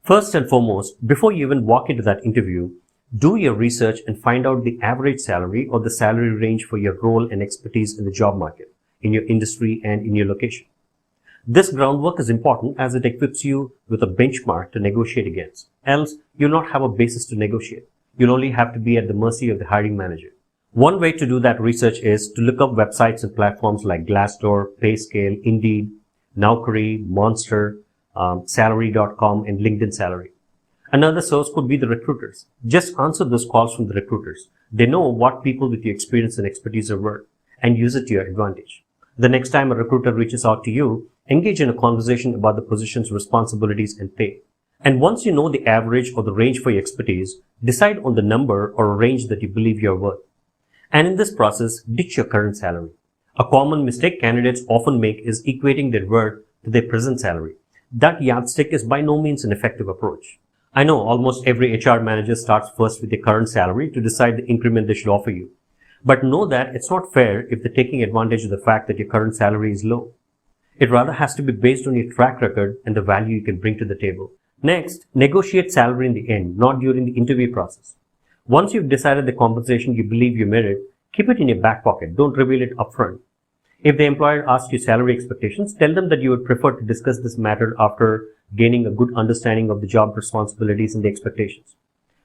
First and foremost, before you even walk into that interview, do your research and find out the average salary or the salary range for your role and expertise in the job market, in your industry and in your location. This groundwork is important as it equips you with a benchmark to negotiate against. Else, you'll not have a basis to negotiate. You'll only have to be at the mercy of the hiring manager. One way to do that research is to look up websites and platforms like Glassdoor, Payscale, Indeed, Naukri, Monster, Salary.com, and LinkedIn Salary. Another source could be the recruiters. Just answer those calls from the recruiters. They know what people with your experience and expertise are worth and use it to your advantage. The next time a recruiter reaches out to you, engage in a conversation about the position's responsibilities and pay. And once you know the average or the range for your expertise, decide on the number or a range that you believe you're worth. And in this process, ditch your current salary. A common mistake candidates often make is equating their worth to their present salary. That yardstick is by no means an effective approach. I know almost every HR manager starts first with their current salary to decide the increment they should offer you. But know that it's not fair if they're taking advantage of the fact that your current salary is low. It rather has to be based on your track record and the value you can bring to the table. Next, negotiate salary in the end, not during the interview process. Once you've decided the compensation you believe you merit, keep it in your back pocket. Don't reveal it upfront. If the employer asks you salary expectations, tell them that you would prefer to discuss this matter after gaining a good understanding of the job responsibilities and the expectations.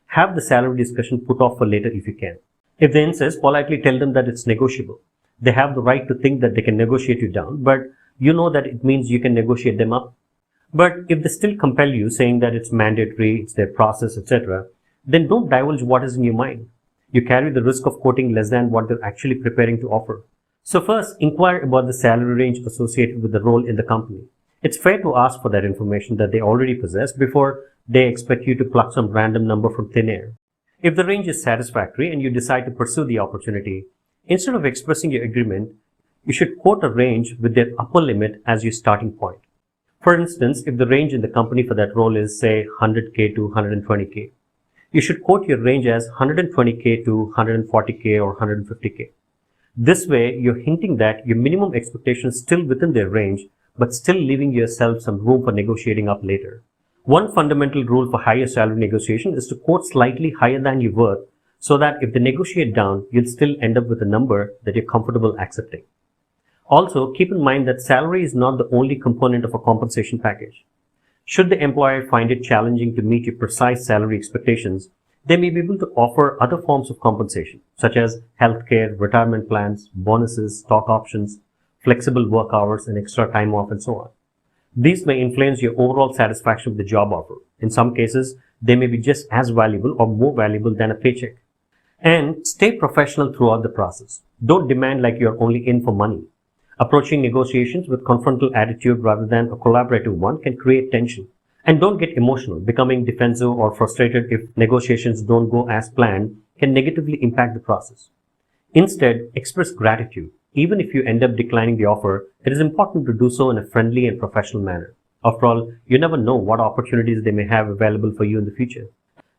Have the salary discussion put off for later if you can. If they insist, politely tell them that it's negotiable. They have the right to think that they can negotiate you down, but you know that it means you can negotiate them up. But if they still compel you, saying that it's mandatory, it's their process, etc., then don't divulge what is in your mind. You carry the risk of quoting less than what they're actually preparing to offer. So first, inquire about the salary range associated with the role in the company. It's fair to ask for that information that they already possess before they expect you to pluck some random number from thin air. If the range is satisfactory and you decide to pursue the opportunity, instead of expressing your agreement, you should quote a range with their upper limit as your starting point. For instance, if the range in the company for that role is, say, 100K to 120K, you should quote your range as 120K to 140K or 150K. This way, you're hinting that your minimum expectation is still within their range, but still leaving yourself some room for negotiating up later. One fundamental rule for higher salary negotiation is to quote slightly higher than your worth, so that if they negotiate down, you'll still end up with a number that you're comfortable accepting. Also, keep in mind that salary is not the only component of a compensation package. Should the employer find it challenging to meet your precise salary expectations, they may be able to offer other forms of compensation, such as healthcare, retirement plans, bonuses, stock options, flexible work hours, and extra time off, and so on. These may influence your overall satisfaction with the job offer. In some cases, they may be just as valuable or more valuable than a paycheck. And stay professional throughout the process. Don't demand like you're only in for money. Approaching negotiations with confrontal attitude rather than a collaborative one can create tension. And don't get emotional. Becoming defensive or frustrated if negotiations don't go as planned can negatively impact the process. Instead, express gratitude. Even if you end up declining the offer, it is important to do so in a friendly and professional manner. After all, you never know what opportunities they may have available for you in the future.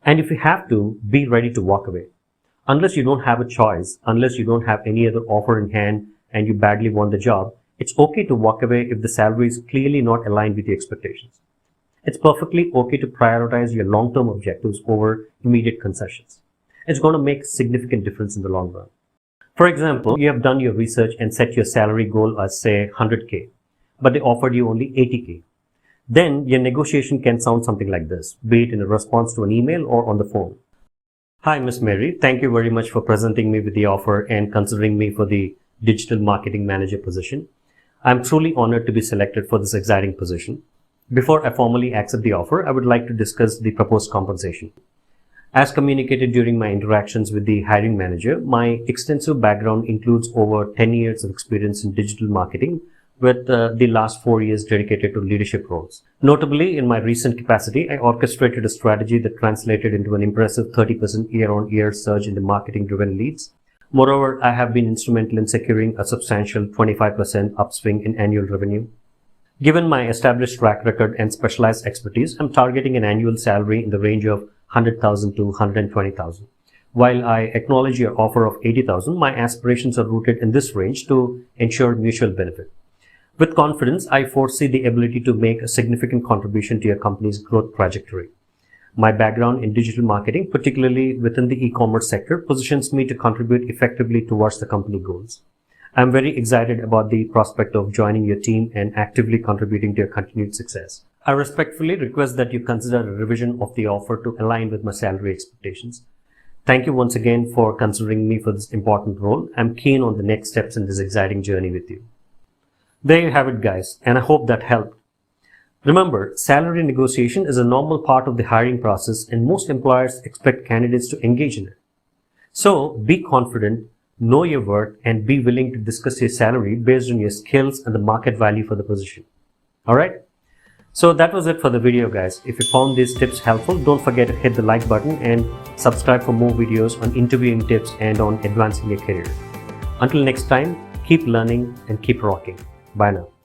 And if you have to, be ready to walk away. Unless you don't have a choice, unless you don't have any other offer in hand and you badly want the job, it's okay to walk away if the salary is clearly not aligned with your expectations. It's perfectly okay to prioritize your long-term objectives over immediate concessions. It's going to make a significant difference in the long run. For example, you have done your research and set your salary goal as, say, 100K, but they offered you only 80K. Then your negotiation can sound something like this, be it in a response to an email or on the phone. Hi, Miss Mary. Thank you very much for presenting me with the offer and considering me for the digital marketing manager position. I'm truly honored to be selected for this exciting position. Before I formally accept the offer, I would like to discuss the proposed compensation. As communicated during my interactions with the hiring manager, my extensive background includes over 10 years of experience in digital marketing, with the last 4 years dedicated to leadership roles. Notably, in my recent capacity, I orchestrated a strategy that translated into an impressive 30% year-on-year surge in the marketing-driven leads. Moreover, I have been instrumental in securing a substantial 25% upswing in annual revenue. Given my established track record and specialized expertise, I'm targeting an annual salary in the range of 100,000 to 120,000. While I acknowledge your offer of 80,000, my aspirations are rooted in this range to ensure mutual benefit. With confidence, I foresee the ability to make a significant contribution to your company's growth trajectory. My background in digital marketing, particularly within the e-commerce sector, positions me to contribute effectively towards the company goals. I'm very excited about the prospect of joining your team and actively contributing to your continued success. I respectfully request that you consider a revision of the offer to align with my salary expectations. Thank you once again for considering me for this important role. I'm keen on the next steps in this exciting journey with you. There you have it, guys, and I hope that helped. Remember, salary negotiation is a normal part of the hiring process, and most employers expect candidates to engage in it. So be confident, know your worth, and be willing to discuss your salary based on your skills and the market value for the position. Alright? So that was it for the video, guys. If you found these tips helpful, don't forget to hit the like button and subscribe for more videos on interviewing tips and on advancing your career. Until next time, keep learning and keep rocking. Bye now.